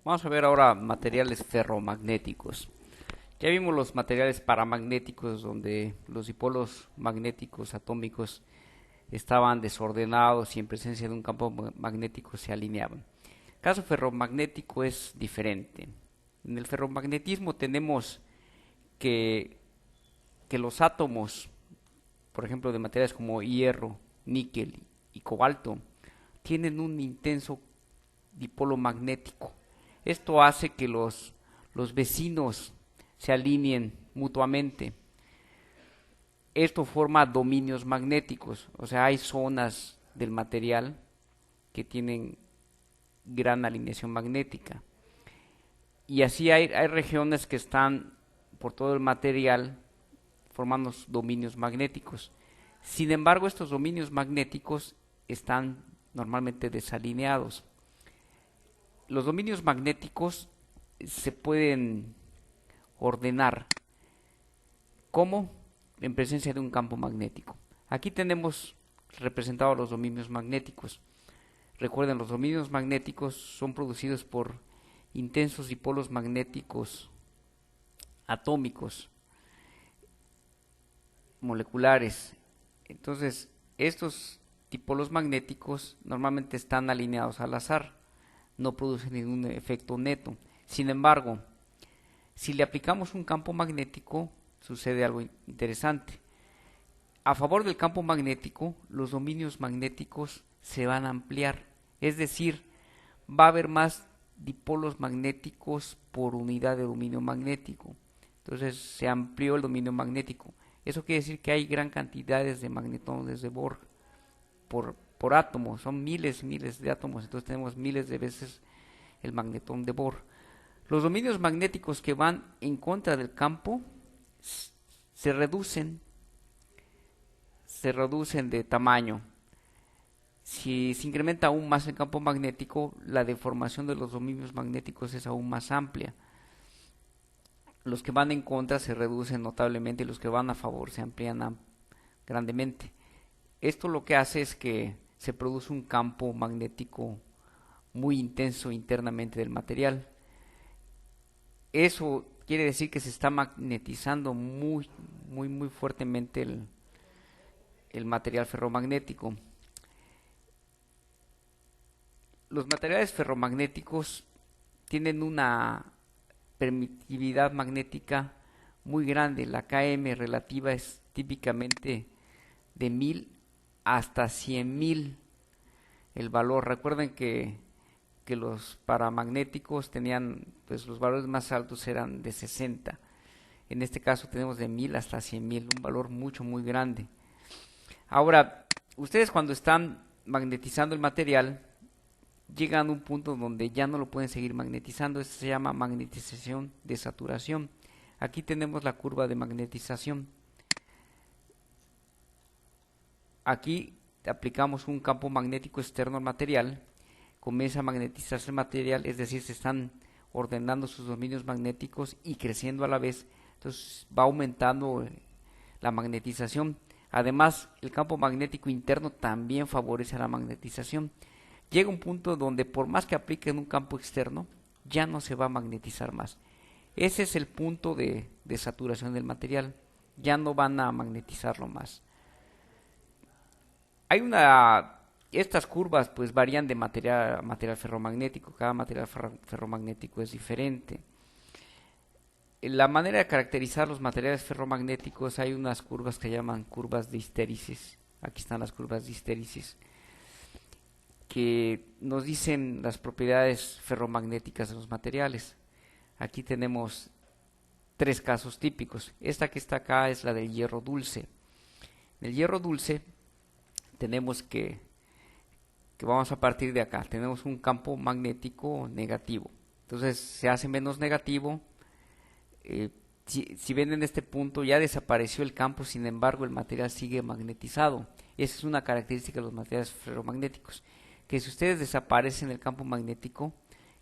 Vamos a ver ahora materiales ferromagnéticos. Ya vimos los materiales paramagnéticos donde los dipolos magnéticos atómicos estaban desordenados y en presencia de un campo magnético se alineaban. El caso ferromagnético es diferente. En el ferromagnetismo tenemos que, que los átomos, por ejemplo, de materiales como hierro, níquel y cobalto, tienen un intenso dipolo magnético. Esto hace que los vecinos se alineen mutuamente. Esto forma dominios magnéticos, o sea, hay zonas del material que tienen gran alineación magnética. Y así hay regiones que están por todo el material formando dominios magnéticos. Sin embargo, estos dominios magnéticos están normalmente desalineados. Los dominios magnéticos se pueden ordenar como en presencia de un campo magnético. Aquí tenemos representados los dominios magnéticos. Recuerden, los dominios magnéticos son producidos por intensos dipolos magnéticos atómicos, moleculares. Entonces, estos dipolos magnéticos normalmente están alineados al azar, no producen ningún efecto neto. Sin embargo, si le aplicamos un campo magnético, sucede algo interesante. A favor del campo magnético, los dominios magnéticos se van a ampliar, es decir, va a haber más dipolos magnéticos por unidad de dominio magnético. Entonces se amplió el dominio magnético. Eso quiere decir que hay gran cantidades de magnetones de Bohr por átomo, son miles y miles de átomos, entonces tenemos miles de veces el magnetón de Bohr. Los dominios magnéticos que van en contra del campo se reducen de tamaño. Si se incrementa aún más el campo magnético, la deformación de los dominios magnéticos es aún más amplia. Los que van en contra se reducen notablemente y los que van a favor se amplían grandemente. Esto lo que hace es que se produce un campo magnético muy intenso internamente del material. Eso quiere decir que se está magnetizando muy fuertemente el material ferromagnético. Los materiales ferromagnéticos tienen una permitividad magnética muy grande. La Km relativa es típicamente de 1000 hasta 100.000 el valor. Recuerden que los paramagnéticos tenían, pues los valores más altos eran de 60. En este caso tenemos de 1000 hasta 100.000, un valor muy grande. Ahora, ustedes cuando están magnetizando el material, llegan a un punto donde ya no lo pueden seguir magnetizando. Esto se llama magnetización de saturación. Aquí tenemos la curva de magnetización. Aquí aplicamos un campo magnético externo al material, comienza a magnetizarse el material, es decir, se están ordenando sus dominios magnéticos y creciendo a la vez, entonces va aumentando la magnetización. Además, el campo magnético interno también favorece a la magnetización. Llega un punto donde por más que apliquen un campo externo, ya no se va a magnetizar más. Ese es el punto de saturación del material, ya no van a magnetizarlo más. Estas curvas pues varían de material a material ferromagnético, cada material ferromagnético es diferente. La manera de caracterizar los materiales ferromagnéticos, hay unas curvas que llaman curvas de histéresis. Aquí están las curvas de histéresis, que nos dicen las propiedades ferromagnéticas de los materiales. Aquí tenemos tres casos típicos. Esta que está acá es la del hierro dulce. En el hierro dulce tenemos que vamos a partir de acá. Tenemos un campo magnético negativo. Entonces se hace menos negativo. Si ven en este punto ya desapareció el campo, sin embargo el material sigue magnetizado. Esa es una característica de los materiales ferromagnéticos, que si ustedes desaparecen el campo magnético,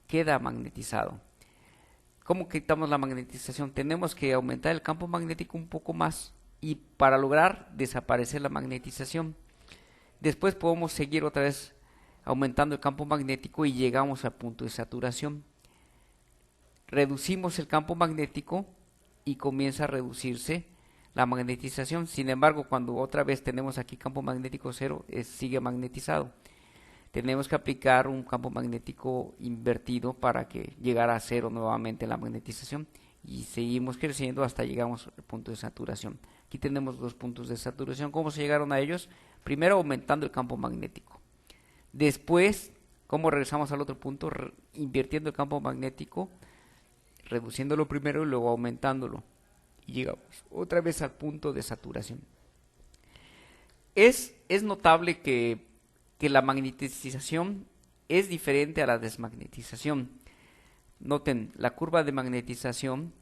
queda magnetizado. ¿Cómo quitamos la magnetización? Tenemos que aumentar el campo magnético un poco más y para lograr desaparecer la magnetización. Después podemos seguir otra vez aumentando el campo magnético y llegamos al punto de saturación. reducimos el campo magnético y comienza a reducirse la magnetización. Sin embargo, cuando otra vez tenemos aquí campo magnético cero, sigue magnetizado. Tenemos que aplicar un campo magnético invertido para que llegara a cero nuevamente la magnetización, y seguimos creciendo hasta llegamos al punto de saturación. Aquí tenemos dos puntos de saturación. ¿Cómo se llegaron a ellos? Primero aumentando el campo magnético. Después, ¿cómo regresamos al otro punto? Invirtiendo el campo magnético, reduciéndolo primero y luego aumentándolo. Y llegamos otra vez al punto de saturación. Es notable que la magnetización es diferente a la desmagnetización. Noten la curva de magnetización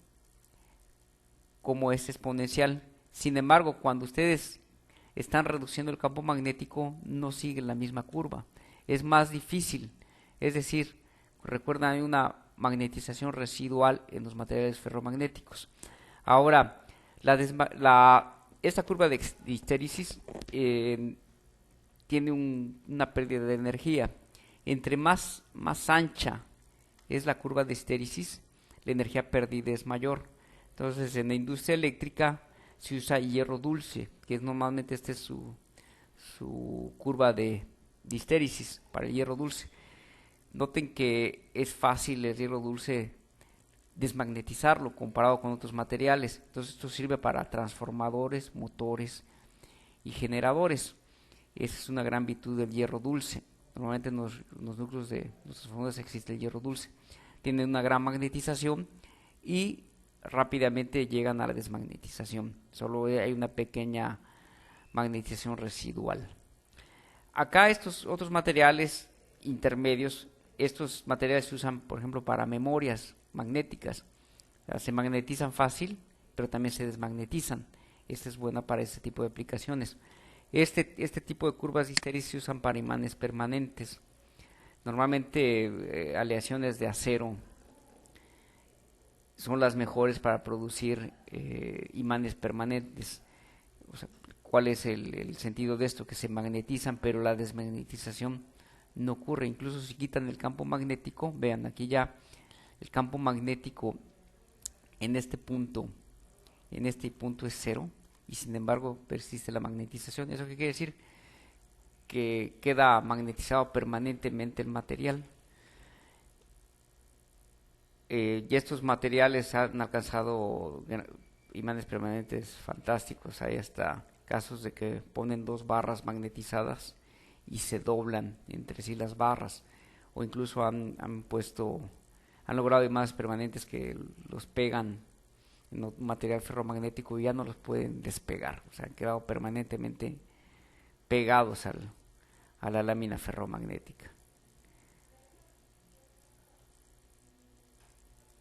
como es exponencial. Sin embargo, cuando ustedes están reduciendo el campo magnético, no siguen la misma curva. Es más difícil. Es decir, recuerdan, hay una magnetización residual en los materiales ferromagnéticos. Ahora, esta curva de histéresis tiene una pérdida de energía. Entre más ancha es la curva de histéresis, la energía perdida es mayor. Entonces, en la industria eléctrica se usa hierro dulce, que es normalmente es su curva de histéresis para el hierro dulce. Noten que es fácil el hierro dulce desmagnetizarlo comparado con otros materiales. Entonces esto sirve para transformadores, motores y generadores. Esa es una gran virtud del hierro dulce. Normalmente en los núcleos de los transformadores existe el hierro dulce. Tienen una gran magnetización y rápidamente llegan a la desmagnetización. Solo hay una pequeña magnetización residual. Acá estos otros materiales intermedios, estos materiales se usan, por ejemplo, para memorias magnéticas. O sea, se magnetizan fácil, pero también se desmagnetizan. Esta es buena para este tipo de aplicaciones. Este tipo de curvas de histéresis se usan para imanes permanentes. Normalmente aleaciones de acero son las mejores para producir imanes permanentes. O sea, ¿cuál es el sentido de esto? Que se magnetizan, pero la desmagnetización no ocurre. Incluso si quitan el campo magnético, vean aquí ya el campo magnético en este punto es cero, y sin embargo persiste la magnetización. ¿Eso qué quiere decir? Que queda magnetizado permanentemente el material. Y estos materiales han alcanzado imanes permanentes fantásticos. Hay hasta casos de que ponen dos barras magnetizadas y se doblan entre sí las barras, o incluso han logrado imanes permanentes que los pegan en un material ferromagnético y ya no los pueden despegar. O sea, han quedado permanentemente pegados a la lámina ferromagnética.